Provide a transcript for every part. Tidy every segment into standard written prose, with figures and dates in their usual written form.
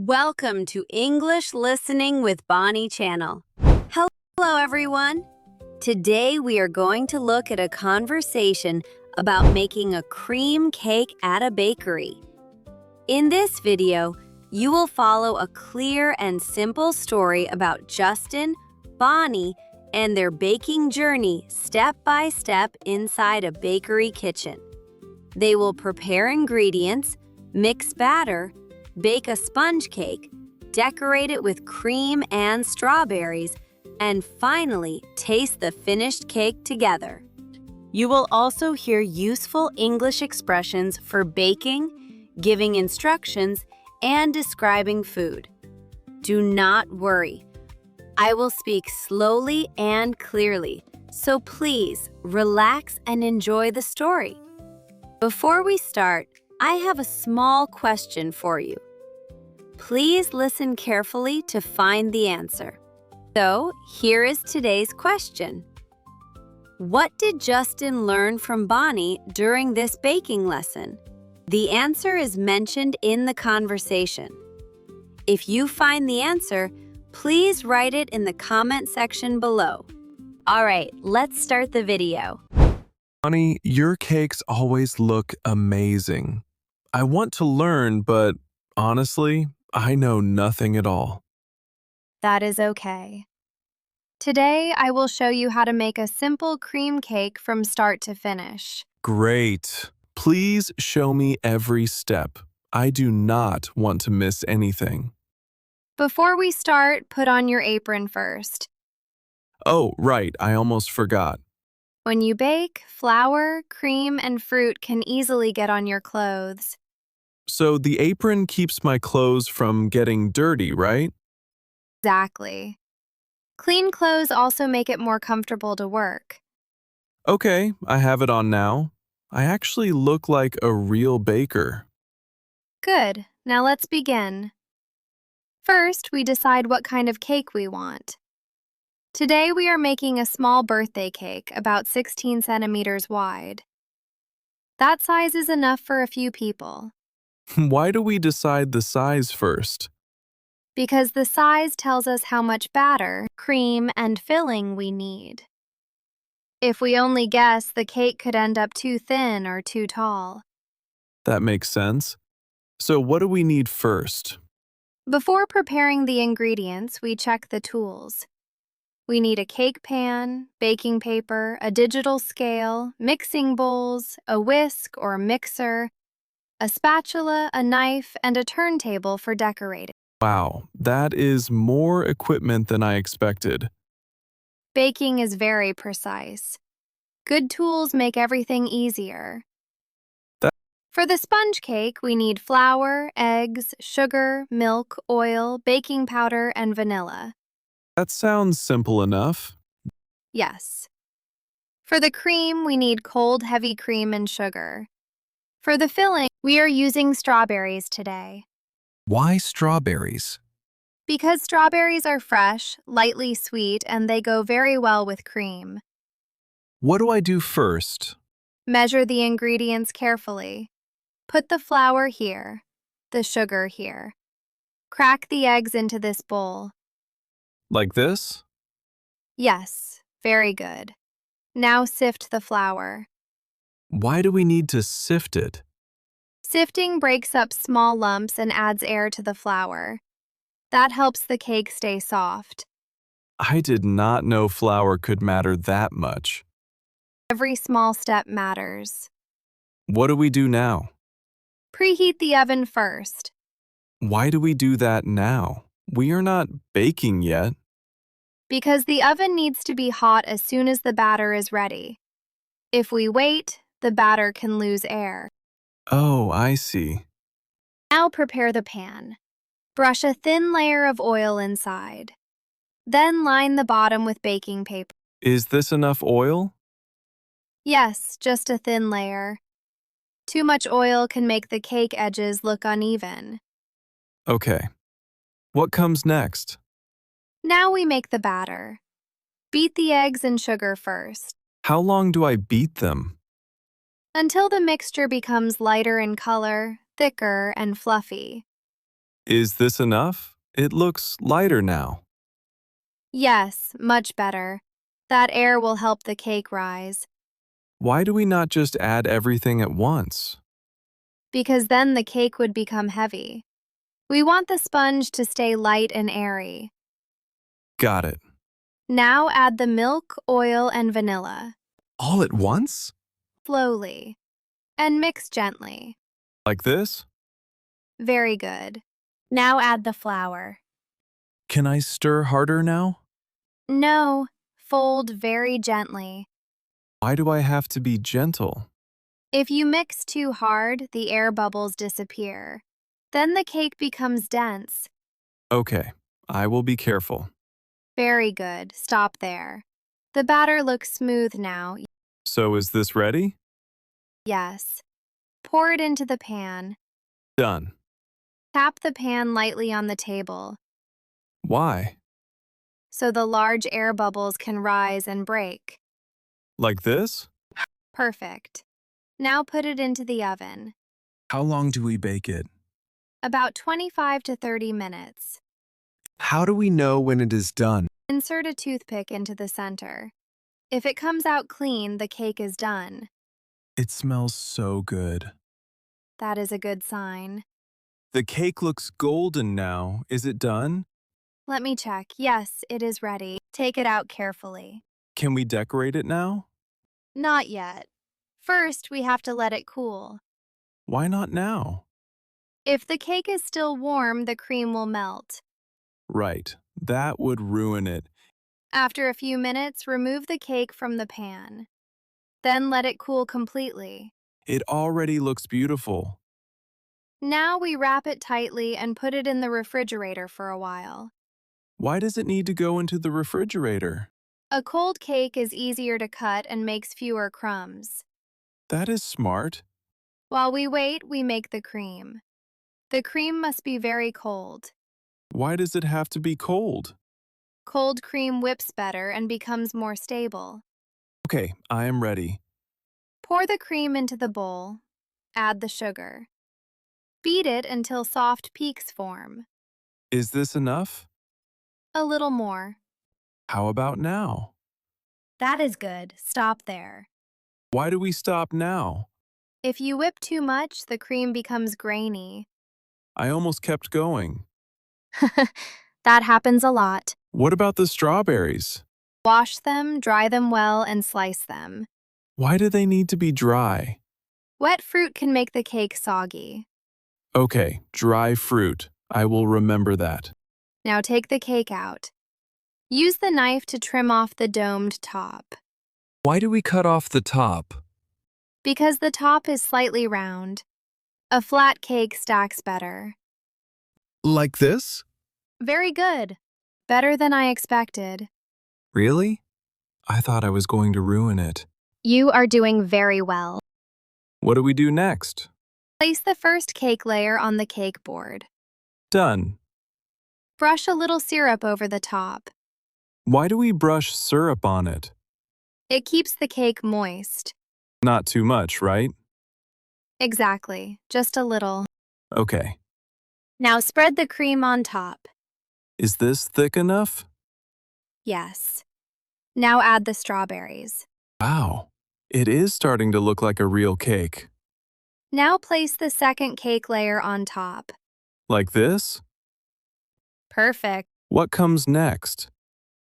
Welcome to English Listening with Bonnie channel. Hello everyone. Today we are going to look at a conversation about making a cream cake at a bakery. In this video, you will follow a clear and simple story about Justin, Bonnie, and their baking journey step by step inside a bakery kitchen. They will prepare ingredients, mix batter, bake a sponge cake, decorate it with cream and strawberries, and finally taste the finished cake together. You will also hear useful English expressions for baking, giving instructions, and describing food. Do not worry. I will speak slowly and clearly, so please relax and enjoy the story. Before we start, I have a small question for you. Please listen carefully to find the answer. So, here is today's question. What did Justin learn from Bonnie during this baking lesson? The answer is mentioned in the conversation. If you find the answer, please write it in the comment section below. All right, let's start the video. Bonnie, your cakes always look amazing. I want to learn, but honestly, I know nothing at all. That is okay. Today, I will show you how to make a simple cream cake from start to finish. Great. Please show me every step. I do not want to miss anything. Before we start, put on your apron first. Oh, right, I almost forgot. When you bake, flour, cream, and fruit can easily get on your clothes. So the apron keeps my clothes from getting dirty, right? Exactly. Clean clothes also make it more comfortable to work. Okay, I have it on now. I actually look like a real baker. Good. Now let's begin. First, we decide what kind of cake we want. Today, we are making a small birthday cake about 16 centimeters wide. That size is enough for a few people, Why do we decide the size first? because the size tells us how much batter, cream, and filling we need. If we only guess, the cake could end up too thin or too tall. That makes sense. So what do we need first? Before preparing the ingredients, we check the tools. We need a cake pan, baking paper, a digital scale, mixing bowls, a whisk or mixer, a spatula, a knife, and a turntable for decorating. Wow, that is more equipment than I expected. Baking is very precise. Good tools make everything easier. That- For the sponge cake, we need flour, eggs, sugar, milk, oil, baking powder, and vanilla. That sounds simple enough. Yes. For the cream, we need cold, heavy cream and sugar. For the filling, we are using strawberries today. Why strawberries? Because strawberries are fresh, lightly sweet, and they go very well with cream. What do I do first? Measure the ingredients carefully. Put the flour here, the sugar here. Crack the eggs into this bowl. Like this? Yes, very good. Now sift the flour. Why do we need to sift it? Sifting breaks up small lumps and adds air to the flour. That helps the cake stay soft. I did not know flour could matter that much. Every small step matters. What do we do now? Preheat the oven first. Why do we do that now? We are not baking yet. Because the oven needs to be hot as soon as the batter is ready. If we wait, the batter can lose air. Oh, I see. Now prepare the pan. Brush a thin layer of oil inside. Then line the bottom with baking paper. Is this enough oil? Yes, just a thin layer. Too much oil can make the cake edges look uneven. Okay. What comes next? Now we make the batter. Beat the eggs and sugar first. How long do I beat them? Until the mixture becomes lighter in color, thicker, and fluffy. Is this enough? It looks lighter now. Yes, much better. That air will help the cake rise, Why do we not just add everything at once? because then the cake would become heavy. We want the sponge to stay light and airy. Got it. Now add the milk, oil, and vanilla, All at once? slowly, and mix gently. Like this? Very good. Now add the flour. Can I stir harder now? No, fold very gently. Why do I have to be gentle? If you mix too hard, the air bubbles disappear. Then the cake becomes dense. Okay, I will be careful. Very good. Stop there. The batter looks smooth now. So is this ready? Yes. Pour it into the pan. Done. Tap the pan lightly on the table Why? so the large air bubbles can rise and break. Like this? Perfect. Now put it into the oven. How long do we bake it? About 25 to 30 minutes. How do we know when it is done? Insert a toothpick into the center. If it comes out clean, the cake is done. It smells so good. That is a good sign. The cake looks golden now. Is it done? Let me check. Yes, it is ready. Take it out carefully. Can we decorate it now? Not yet. First, we have to let it cool. Why not now? If the cake is still warm, the cream will melt. Right, that would ruin it. After a few minutes, remove the cake from the pan. Then let it cool completely. It already looks beautiful. Now we wrap it tightly and put it in the refrigerator for a while. Why does it need to go into the refrigerator? A cold cake is easier to cut and makes fewer crumbs. That is smart. While we wait, we make the cream. The cream must be very cold. Why does it have to be cold? Cold cream whips better and becomes more stable. Okay, I am ready. Pour the cream into the bowl. Add the sugar. Beat it until soft peaks form. Is this enough? A little more. How about now? That is good. Stop there. Why do we stop now? If you whip too much, the cream becomes grainy. I almost kept going. That happens a lot. What about the strawberries? Wash them, dry them well, and slice them. Why do they need to be dry? Wet fruit can make the cake soggy. Okay, dry fruit. I will remember that. Now take the cake out. Use the knife to trim off the domed top. Why do we cut off the top? Because the top is slightly round. A flat cake stacks better. Like this? Very good. Better than I expected. Really? I thought I was going to ruin it. You are doing very well. What do we do next? Place the first cake layer on the cake board. Done. Brush a little syrup over the top. Why do we brush syrup on it? It keeps the cake moist. Not too much, right? Exactly, just a little. Okay. Now spread the cream on top. Is this thick enough? Yes. Now add the strawberries. Wow. It is starting to look like a real cake. Now place the second cake layer on top. Like this? Perfect. What comes next?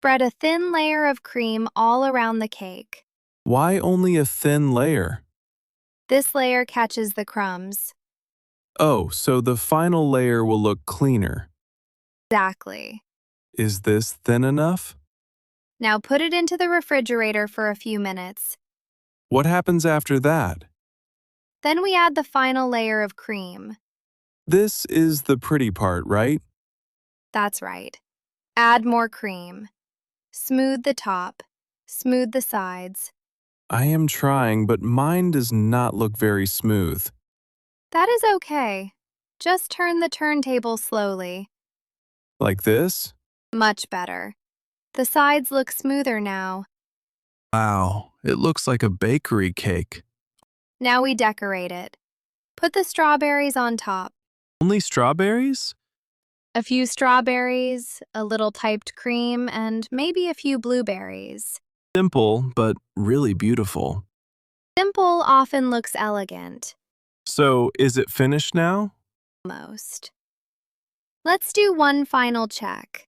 Spread a thin layer of cream all around the cake. Why only a thin layer? This layer catches the crumbs. Oh, so the final layer will look cleaner. Exactly. Is this thin enough? Now put it into the refrigerator for a few minutes. What happens after that? Then we add the final layer of cream. This is the pretty part, right? That's right. Add more cream. Smooth the top. Smooth the sides. I am trying, but mine does not look very smooth. That is okay. Just turn the turntable slowly. Like this? Much better. The sides look smoother now. Wow, it looks like a bakery cake. Now we decorate it. Put the strawberries on top. Only strawberries? A few strawberries, a little typed cream, and maybe a few blueberries. Simple, but really beautiful. Simple often looks elegant, So, is it finished now? most. Let's do one final check.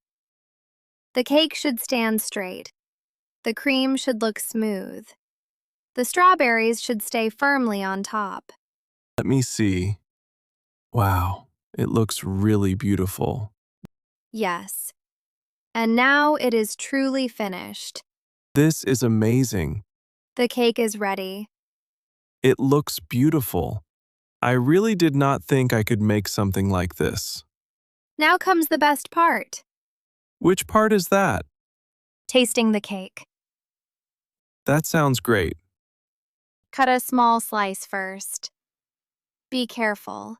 The cake should stand straight. The cream should look smooth. The strawberries should stay firmly on top. Let me see. Wow, it looks really beautiful. Yes. And now it is truly finished. This is amazing. The cake is ready. It looks beautiful. I really did not think I could make something like this. Now comes the best part, Which part is that? tasting the cake. That sounds great. Cut a small slice first. Be careful.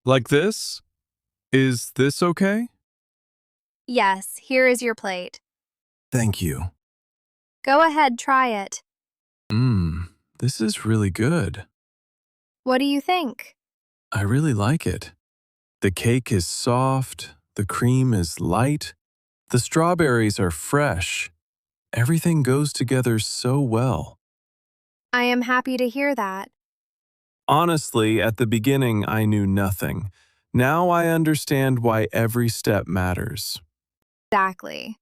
Like this? Is this okay? Yes, here is your plate. Thank you. Go ahead, try it. This is really good. What do you think? I really like it. The cake is soft, the cream is light, the strawberries are fresh. Everything goes together so well. I am happy to hear that. Honestly, at the beginning, I knew nothing. Now I understand why every step matters. Exactly.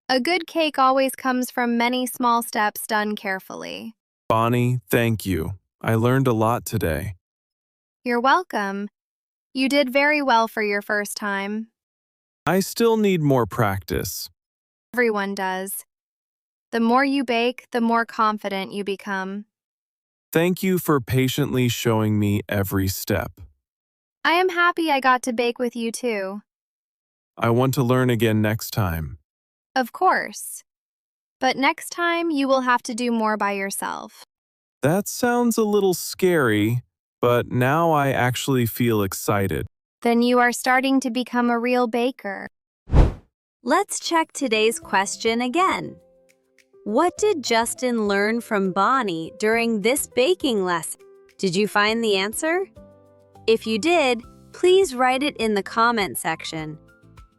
A good cake always comes from many small steps done carefully. Bonnie, thank you. I learned a lot today. You're welcome. You did very well for your first time. I still need more practice. Everyone does. The more you bake, the more confident you become. Thank you for patiently showing me every step. I am happy I got to bake with you too. I want to learn again next time. Of course. But next time, you will have to do more by yourself. That sounds a little scary, but now I actually feel excited. Then you are starting to become a real baker. Let's check today's question again. What did Justin learn from Bonnie during this baking lesson? Did you find the answer? If you did, please write it in the comment section.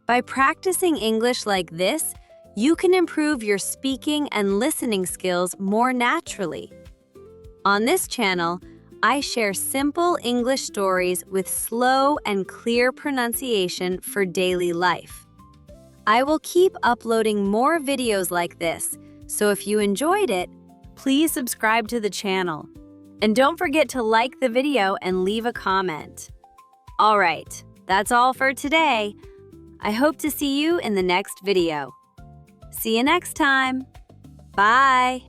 By practicing English like this, you can improve your speaking and listening skills more naturally. On this channel, I share simple English stories with slow and clear pronunciation for daily life. I will keep uploading more videos like this, so if you enjoyed it, please subscribe to the channel. And don't forget to like the video and leave a comment. All right, that's all for today. I hope to see you in the next video. See you next time. Bye.